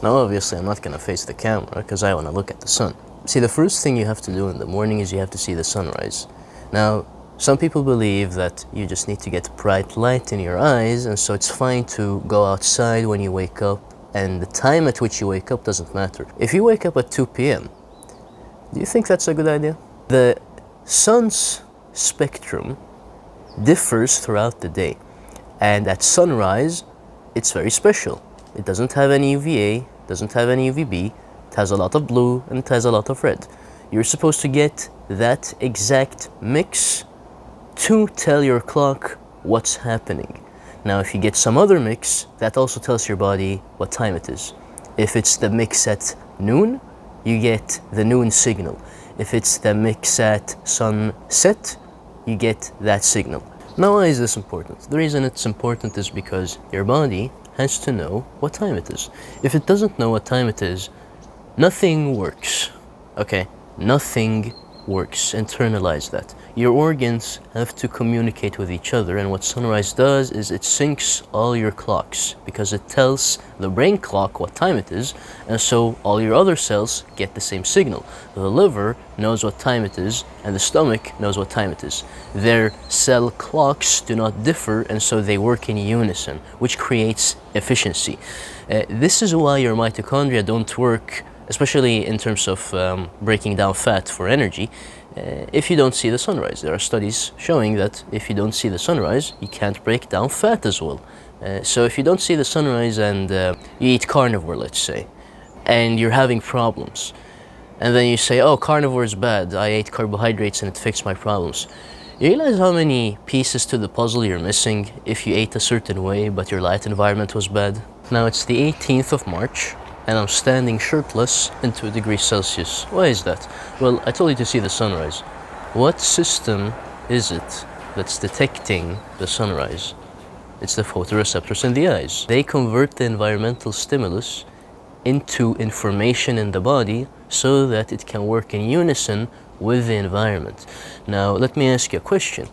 Now obviously I'm not gonna face the camera because I wanna look at the sun. See, the first thing you have to do in the morning is you have to see the sunrise. Now, some people believe that you just need to get bright light in your eyes, and so it's fine to go outside when you wake up, and the time at which you wake up doesn't matter. If you wake up at 2 p.m., do you think that's a good idea? The sun's spectrum differs throughout the day, and at sunrise, it's very special. It doesn't have any UVA, doesn't have any UVB, it has a lot of blue, and it has a lot of red. You're supposed to get that exact mix to tell your clock what's happening. Now, if you get some other mix, that also tells your body what time it is. If it's the mix at noon, you get the noon signal. If it's the mix at sunset, you get that signal. Now, why is this important? The reason it's important is because your body has to know what time it is. If it doesn't know what time it is, nothing works, okay? Nothing works. Internalize that. Your organs have to communicate with each other, and what sunrise does is it syncs all your clocks because it tells the brain clock what time it is, and so all your other cells get the same signal. The liver knows what time it is, and the stomach knows what time it is. Their cell clocks do not differ, and so they work in unison, which creates efficiency. This is why your mitochondria don't work, especially in terms of breaking down fat for energy, if you don't see the sunrise. There are studies showing that if you don't see the sunrise, you can't break down fat as well. So if you don't see the sunrise and you eat carnivore, let's say, and you're having problems, and then you say, oh, carnivore is bad, I ate carbohydrates and it fixed my problems. You realize how many pieces to the puzzle you're missing if you ate a certain way but your light environment was bad? Now it's the 18th of March, and I'm standing shirtless in 2 degrees Celsius. Why is that? Well, I told you to see the sunrise. What system is it that's detecting the sunrise? It's the photoreceptors in the eyes. They convert the environmental stimulus into information in the body so that it can work in unison with the environment. Now, let me ask you a question.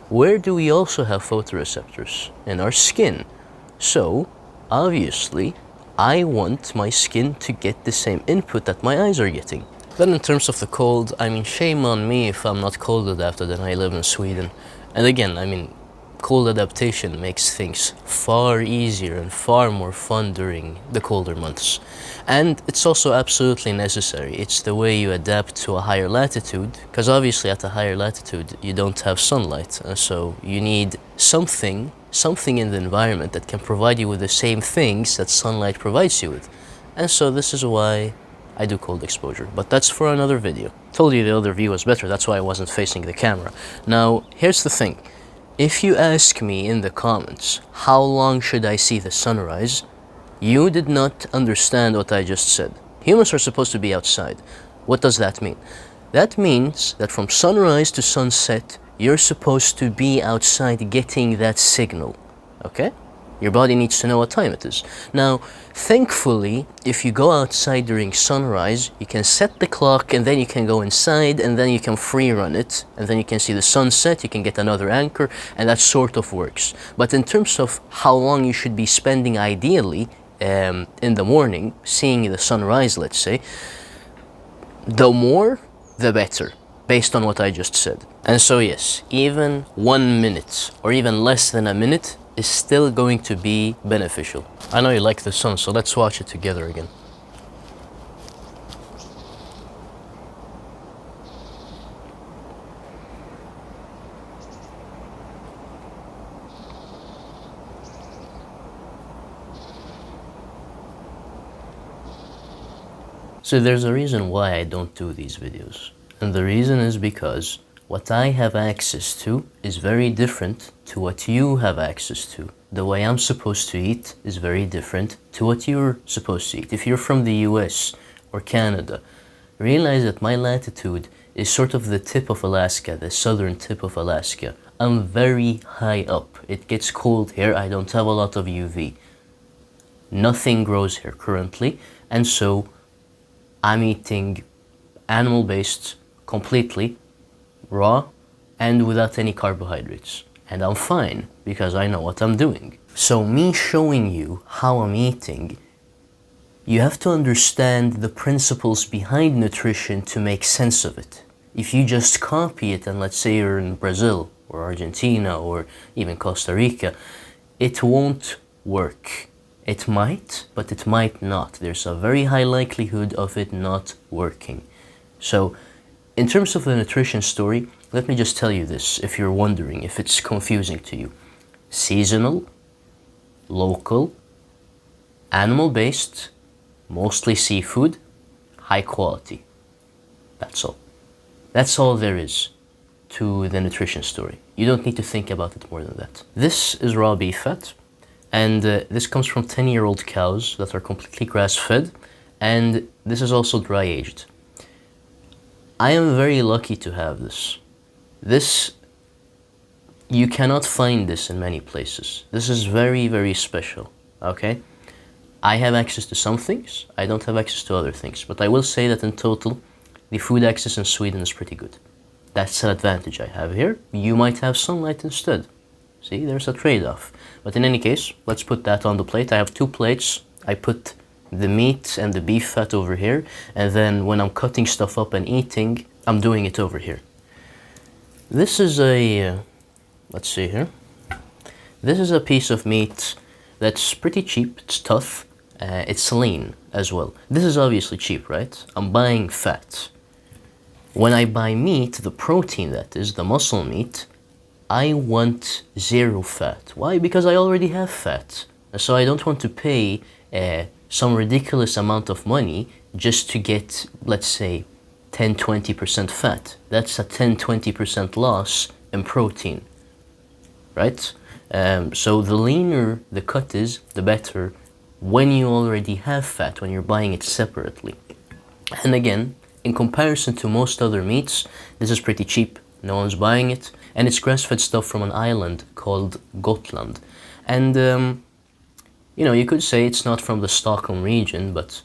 Where do we also have photoreceptors? In our skin. So, obviously, I want my skin to get the same input that my eyes are getting. Then in terms of the cold, I mean, shame on me if I'm not cold adapted and I live in Sweden. And again, I mean, cold adaptation makes things far easier and far more fun during the colder months. And it's also absolutely necessary. It's the way you adapt to a higher latitude, because obviously at a higher latitude you don't have sunlight, and so you need something in the environment that can provide you with the same things that sunlight provides you with. And so this is why I do cold exposure, but that's for another video. Told you the other view was better, that's why I wasn't facing the camera. Now, here's the thing. If you ask me in the comments, how long should I see the sunrise? You did not understand what I just said. Humans are supposed to be outside. What does that mean? That means that from sunrise to sunset, you're supposed to be outside getting that signal, okay? Your body needs to know what time it is. Now, thankfully, if you go outside during sunrise, you can set the clock and then you can go inside and then you can free run it and then you can see the sunset, you can get another anchor, and that sort of works. But in terms of how long you should be spending ideally in the morning, seeing the sunrise, let's say, the more, the better, based on what I just said. And so yes, even 1 minute or even less than a minute is still going to be beneficial. I know you like the sun, so let's watch it together again. So there's a reason why I don't do these videos. And the reason is because what I have access to is very different to what you have access to. The way I'm supposed to eat is very different to what you're supposed to eat. If you're from the US or Canada, realize that my latitude is sort of the tip of Alaska, the southern tip of Alaska. I'm very high up. It gets cold here. I don't have a lot of UV. Nothing grows here currently, and so I'm eating animal-based completely, raw, and without any carbohydrates. And I'm fine, because I know what I'm doing. So me showing you how I'm eating You have to understand the principles behind nutrition to make sense of it. If you just copy it, and let's say you're in Brazil or Argentina or even Costa Rica, it won't work. It might, but it might not. There's a very high likelihood of it not working. So, in terms of the nutrition story, let me just tell you this if you're wondering, if it's confusing to you. Seasonal, local, animal-based, mostly seafood, high quality. That's all. That's all there is to the nutrition story. You don't need to think about it more than that. This is raw beef fat, and this comes from 10-year-old cows that are completely grass-fed, and this is also dry-aged. I am very lucky to have this. You cannot find this in many places. This is very, very special, okay? I have access to some things, I don't have access to other things, but I will say that in total, the food access in Sweden is pretty good. That's an advantage I have here. You might have sunlight instead. See, there's a trade-off. But in any case, let's put that on the plate. I have 2 plates. I put the meat and the beef fat over here, and then when I'm cutting stuff up and eating, I'm doing it over here. This is let's see here. This is a piece of meat that's pretty cheap, it's tough, it's lean as well. This is obviously cheap, right? I'm buying fat. When I buy meat, the protein that is, the muscle meat, I want 0 fat. Why? Because I already have fat. So I don't want to pay some ridiculous amount of money just to get, let's say, 10-20% fat. That's a 10-20% loss in protein, right? So the leaner the cut is, the better when you already have fat, when you're buying it separately. And again, in comparison to most other meats, this is pretty cheap. No one's buying it. And it's grass-fed stuff from an island called Gotland. And, you could say it's not from the Stockholm region, but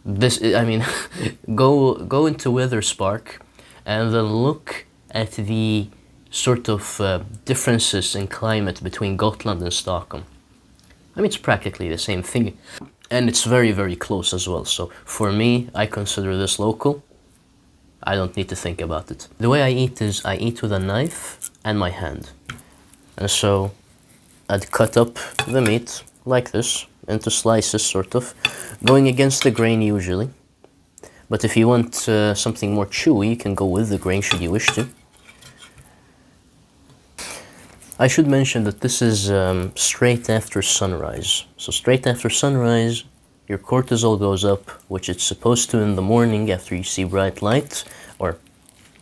go into Weatherspark and then look at the sort of differences in climate between Gotland and Stockholm. It's practically the same thing. And it's very, very close as well. So for me, I consider this local. I don't need to think about it. The way I eat is I eat with a knife and my hand. And so I'd cut up the meat like this into slices, sort of, going against the grain usually. But if you want something more chewy, you can go with the grain should you wish to. I should mention that this is straight after sunrise. So straight after sunrise, your cortisol goes up, which it's supposed to in the morning after you see bright light, or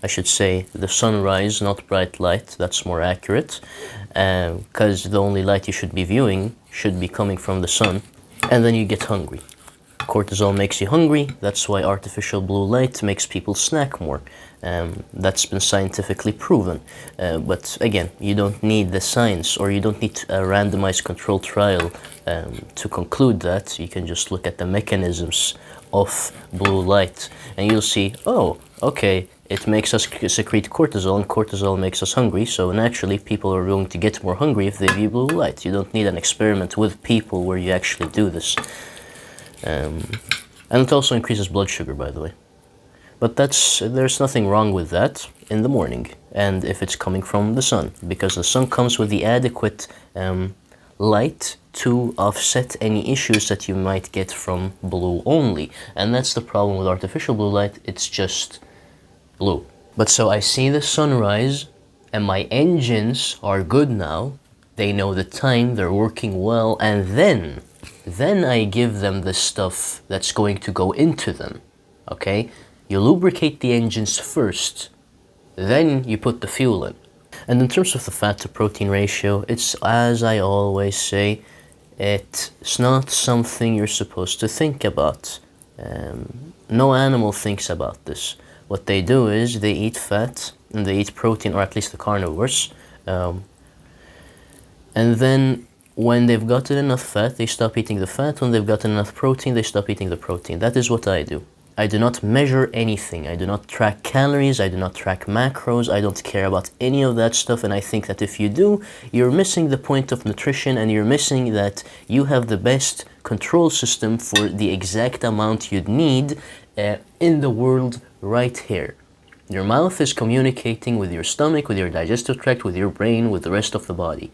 I should say the sunrise, not bright light, that's more accurate, because the only light you should be viewing should be coming from the sun, and then you get hungry. Cortisol makes you hungry, that's why artificial blue light makes people snack more. That's been scientifically proven. But again, you don't need the science, or you don't need a randomized controlled trial to conclude that. You can just look at the mechanisms of blue light and you'll see, oh, okay, it makes us secrete cortisol, and cortisol makes us hungry, so naturally people are going to get more hungry if they view blue light. You don't need an experiment with people where you actually do this. And it also increases blood sugar, by the way. But there's nothing wrong with that in the morning, and if it's coming from the sun, because the sun comes with the adequate light to offset any issues that you might get from blue only. And that's the problem with artificial blue light, it's just blue. But so I see the sunrise, and my engines are good now, they know the time, they're working well, and then I give them the stuff that's going to go into them, okay? You lubricate the engines first, then you put the fuel in. And in terms of the fat to protein ratio, it's, as I always say, it's not something you're supposed to think about. No animal thinks about this. What they do is they eat fat and they eat protein, or at least the carnivores, and then when they've gotten enough fat, they stop eating the fat. When they've gotten enough protein, they stop eating the protein. That is what I do. I do not measure anything. I do not track calories. I do not track macros. I don't care about any of that stuff. And I think that if you do, you're missing the point of nutrition, and you're missing that you have the best control system for the exact amount you'd need in the world right here. Your mouth is communicating with your stomach, with your digestive tract, with your brain, with the rest of the body.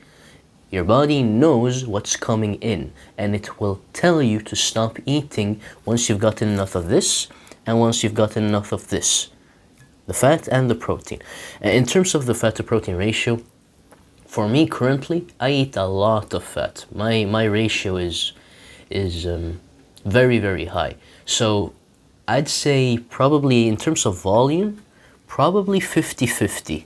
Your body knows what's coming in, and it will tell you to stop eating once you've gotten enough of this, and once you've gotten enough of this. The fat and the protein. In terms of the fat to protein ratio, for me currently, I eat a lot of fat. My ratio is very, very high. So I'd say probably in terms of volume, probably 50-50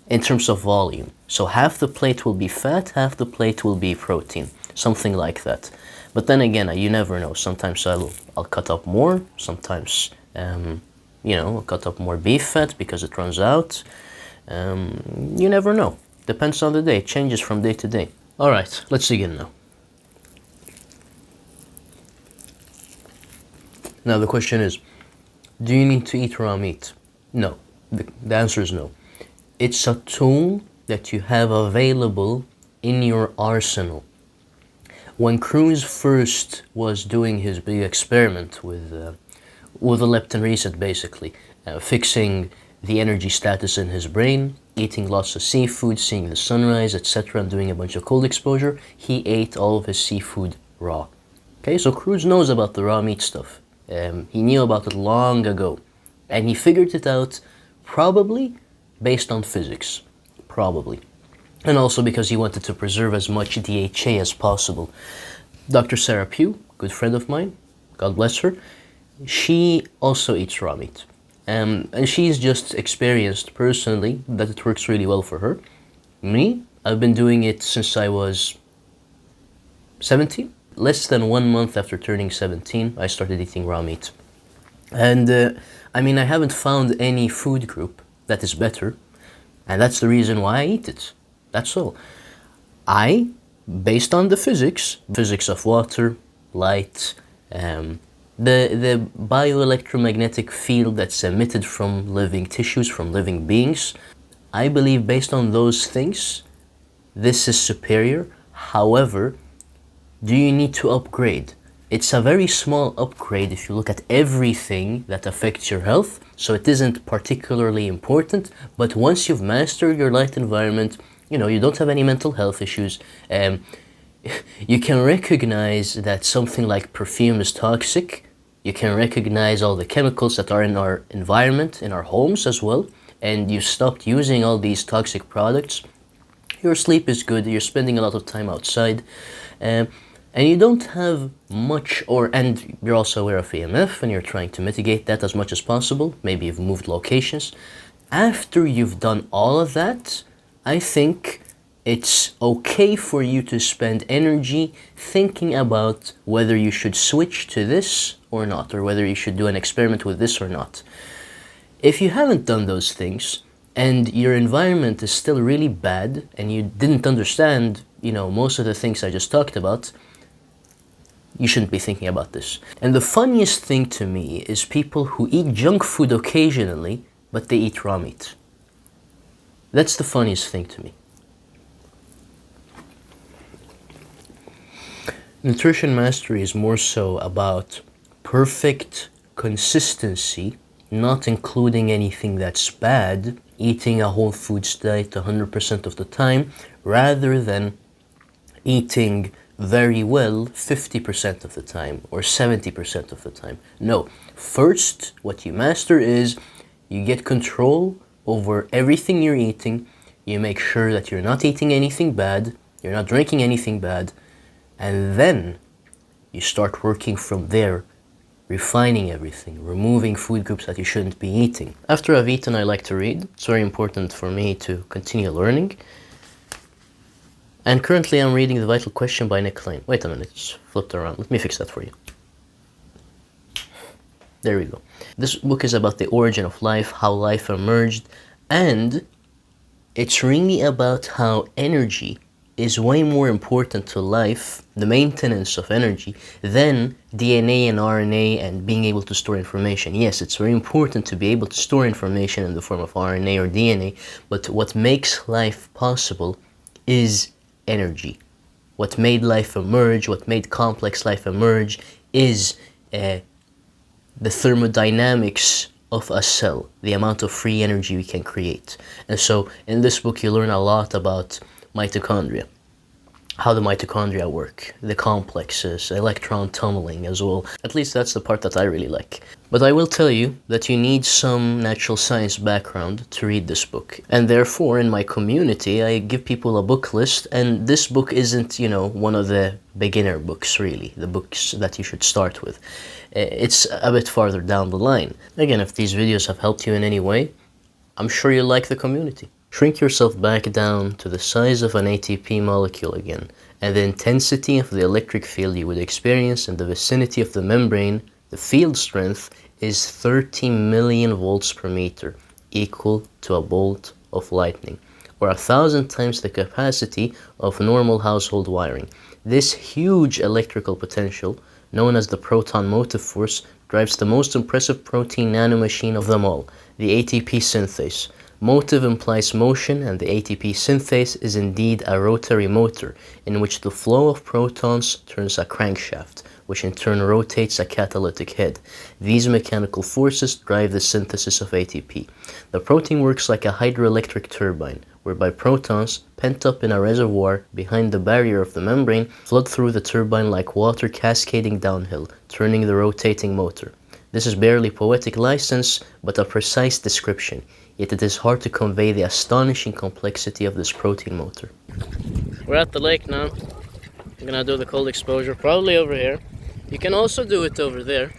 in terms of volume. So half the plate will be fat, half the plate will be protein, something like that. But then again, you never know. Sometimes I'll cut up more. Sometimes, I'll cut up more beef fat because it runs out. You never know. Depends on the day. It changes from day to day. All right, let's begin now. Now the question is, do you need to eat raw meat? No. The answer is no. It's a tool that you have available in your arsenal. When Cruz first was doing his big experiment with a leptin reset, basically, fixing the energy status in his brain, eating lots of seafood, seeing the sunrise, etc., and doing a bunch of cold exposure, he ate all of his seafood raw. Okay, so Cruz knows about the raw meat stuff. He knew about it long ago, and he figured it out probably based on physics, probably. And also because he wanted to preserve as much DHA as possible. Dr. Sarah Pugh, good friend of mine, God bless her, she also eats raw meat. And she's just experienced personally that it works really well for her. Me, I've been doing it since I was 17. Less than 1 month after turning 17, I started eating raw meat. And I haven't found any food group that is better, and that's the reason why I eat it. That's all. Based on the physics of water, light, the bioelectromagnetic field that's emitted from living tissues, from living beings, I believe based on those things, this is superior. However, do you need to upgrade? It's a very small upgrade if you look at everything that affects your health, so it isn't particularly important, but once you've mastered your light environment, you don't have any mental health issues, you can recognize that something like perfume is toxic, you can recognize all the chemicals that are in our environment, in our homes as well, and you stopped using all these toxic products, your sleep is good, you're spending a lot of time outside, and you don't have much, and you're also aware of EMF, and you're trying to mitigate that as much as possible. Maybe you've moved locations. After you've done all of that, I think it's okay for you to spend energy thinking about whether you should switch to this or not, or whether you should do an experiment with this or not. If you haven't done those things, and your environment is still really bad, and you didn't understand, most of the things I just talked about, you shouldn't be thinking about this. And the funniest thing to me is people who eat junk food occasionally, but they eat raw meat. That's the funniest thing to me. Nutrition mastery is more so about perfect consistency, not including anything that's bad, eating a whole foods diet 100% of the time, rather than eating very well 50% of the time or 70% of the time. No, first what you master is you get control over everything you're eating, you make sure that you're not eating anything bad, you're not drinking anything bad, and then you start working from there, refining everything, removing food groups that you shouldn't be eating. After I've eaten, I like to read. It's very important for me to continue learning. And currently I'm reading The Vital Question by Nick Lane. Wait a minute, it's flipped around. Let me fix that for you. There we go. This book is about the origin of life, how life emerged, and it's really about how energy is way more important to life, the maintenance of energy, than DNA and RNA and being able to store information. Yes, it's very important to be able to store information in the form of RNA or DNA, but what makes life possible is energy. What made life emerge, what made complex life emerge, is the thermodynamics of a cell, the amount of free energy we can create. And so in this book you learn a lot about mitochondria, how the mitochondria work, the complexes, electron tunneling as well. At least that's the part that I really like. But I will tell you that you need some natural science background to read this book. And therefore, in my community, I give people a book list, and this book isn't, one of the beginner books, really, the books that you should start with. It's a bit farther down the line. Again, if these videos have helped you in any way, I'm sure you'll like the community. Shrink yourself back down to the size of an ATP molecule again, and the intensity of the electric field you would experience in the vicinity of the membrane, the field strength, is 30 million volts per meter, equal to a bolt of lightning, or 1,000 times the capacity of normal household wiring. This huge electrical potential, known as the proton motive force, drives the most impressive protein nanomachine of them all, the ATP synthase. Motive implies motion, and the ATP synthase is indeed a rotary motor in which the flow of protons turns a crankshaft, which in turn rotates a catalytic head. These mechanical forces drive the synthesis of ATP. The protein works like a hydroelectric turbine, whereby protons, pent up in a reservoir behind the barrier of the membrane, flood through the turbine like water cascading downhill, turning the rotating motor. This is barely poetic license, but a precise description, yet it is hard to convey the astonishing complexity of this protein motor. We're at the lake now. I'm gonna do the cold exposure, probably over here. You can also do it over there.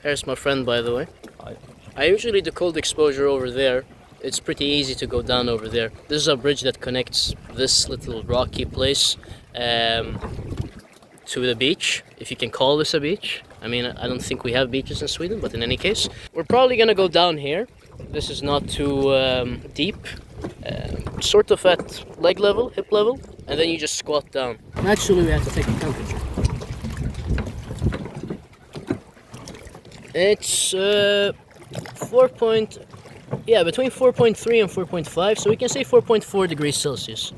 There's my friend, by the way. Hi. I usually do cold exposure over there. It's pretty easy to go down over there. This is a bridge that connects this little rocky place to the beach, if you can call this a beach. I mean, I don't think we have beaches in Sweden, but in any case, we're probably gonna go down here. This is not too deep, sort of at leg level, hip level, and then you just squat down. Actually, we have to take the temperature. It's between 4.3 and 4.5, so we can say 4.4 degrees Celsius.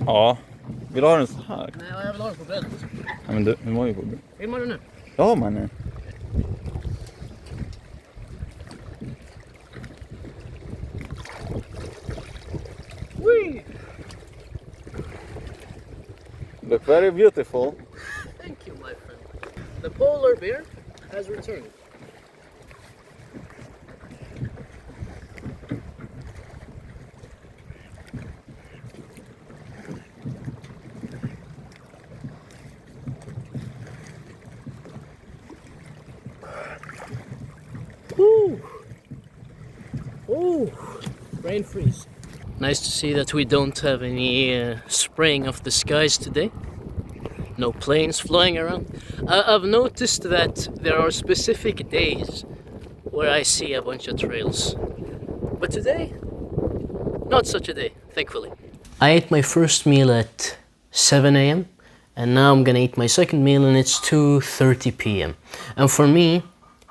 Ja, vill du ha den så här? Nej, jag vill ha den på bäddet. Ja, men hur många på bäddet? Vill man den nu? Ja, mannen. Whee! Look very beautiful. Thank you, my friend. The polar bear has returned. Ooh. Ooh. Rain freeze. Nice to see that we don't have any spraying of the skies today. No planes flying around. I've noticed that there are specific days where I see a bunch of trails. But today, not such a day, thankfully. I ate my first meal at 7 a.m. and now I'm gonna eat my second meal and it's 2:30 p.m. And for me,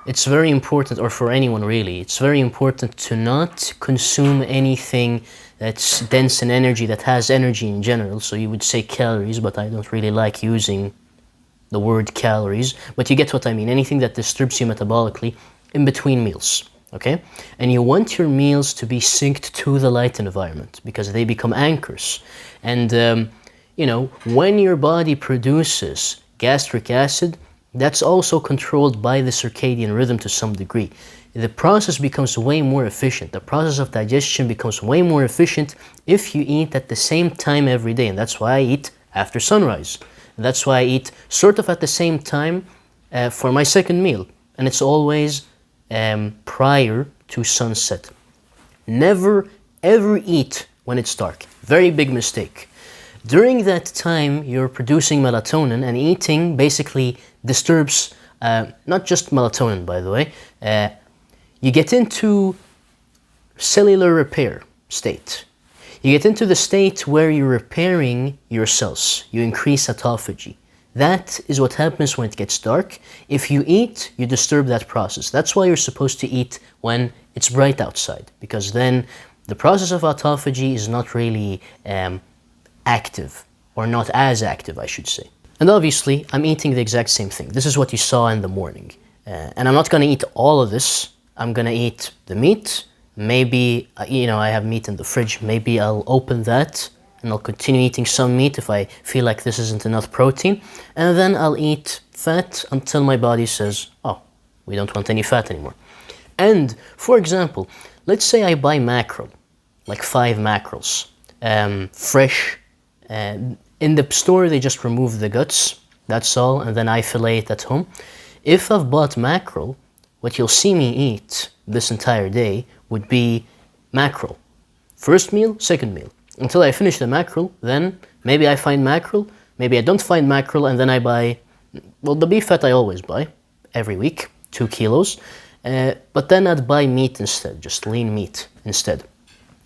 it's very important, or for anyone really, it's very important to not consume anything that's dense in energy, that has energy in general. So you would say calories, but I don't really like using the word calories. But you get what I mean, anything that disturbs you metabolically in between meals, okay? And you want your meals to be synced to the light environment because they become anchors. And, when your body produces gastric acid, that's also controlled by the circadian rhythm to some degree. The process becomes way more efficient. The process of digestion becomes way more efficient if you eat at the same time every day. And that's why I eat after sunrise. And that's why I eat sort of at the same time for my second meal. And it's always prior to sunset. Never ever eat when it's dark. Very big mistake. During that time, you're producing melatonin, and eating basically disturbs not just melatonin, by the way, you get into cellular repair state. You get into the state where you're repairing your cells. You increase autophagy. That is what happens when it gets dark. If you eat, you disturb that process. That's why you're supposed to eat when it's bright outside, because then the process of autophagy is not really active, or not as active, I should say. And obviously, I'm eating the exact same thing. This is what you saw in the morning. And I'm not gonna eat all of this. I'm gonna eat the meat. Maybe, I have meat in the fridge. Maybe I'll open that and I'll continue eating some meat if I feel like this isn't enough protein. And then I'll eat fat until my body says, oh, we don't want any fat anymore. And for example, let's say I buy mackerel, like 5 mackerels, fresh. In the store, they just remove the guts, that's all, and then I fillet it at home. If I've bought mackerel, what you'll see me eat this entire day would be mackerel. First meal, second meal. Until I finish the mackerel, then maybe I find mackerel, maybe I don't find mackerel, and then I buy, well, the beef fat I always buy, every week, 2 kilos. But then I'd buy meat instead, just lean meat instead.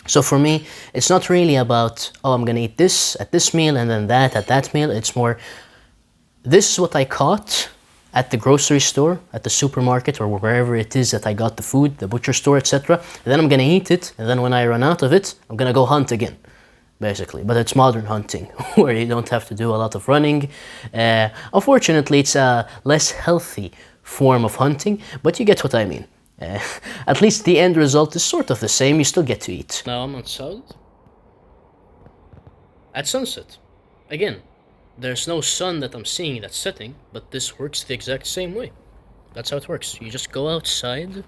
So for me, it's not really about, oh, I'm gonna eat this at this meal and then that at that meal. It's more, this is what I caught at the grocery store, at the supermarket, or wherever it is that I got the food, the butcher store, etc. And then I'm gonna eat it, and then when I run out of it, I'm gonna go hunt again, basically. But it's modern hunting, where you don't have to do a lot of running. Unfortunately, it's a less healthy form of hunting, but you get what I mean. At least the end result is sort of the same, you still get to eat. Now I'm outside at sunset. Again, there's no sun that I'm seeing that's setting, but this works the exact same way. That's how it works. You just go outside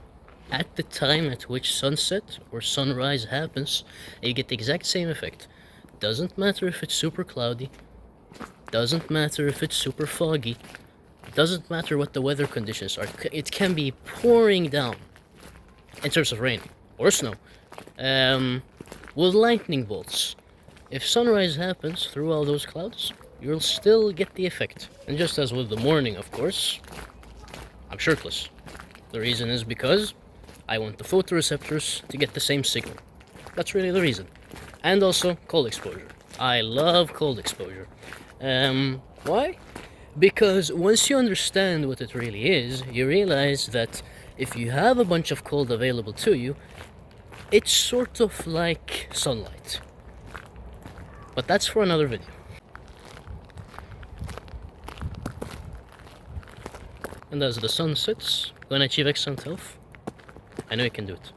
at the time at which sunset or sunrise happens, and you get the exact same effect. Doesn't matter if it's super cloudy, doesn't matter if it's super foggy, doesn't matter what the weather conditions are. It can be pouring down, in terms of rain or snow, with lightning bolts. If sunrise happens through all those clouds, you'll still get the effect. And just as with the morning, of course, I'm shirtless. The reason is because I want the photoreceptors to get the same signal. That's really the reason. And also cold exposure. I love cold exposure. Why? Because once you understand what it really is, you realize that if you have a bunch of cold available to you, it's sort of like sunlight. But that's for another video. And as the sun sets, when I achieve excellent health, I know you can do it.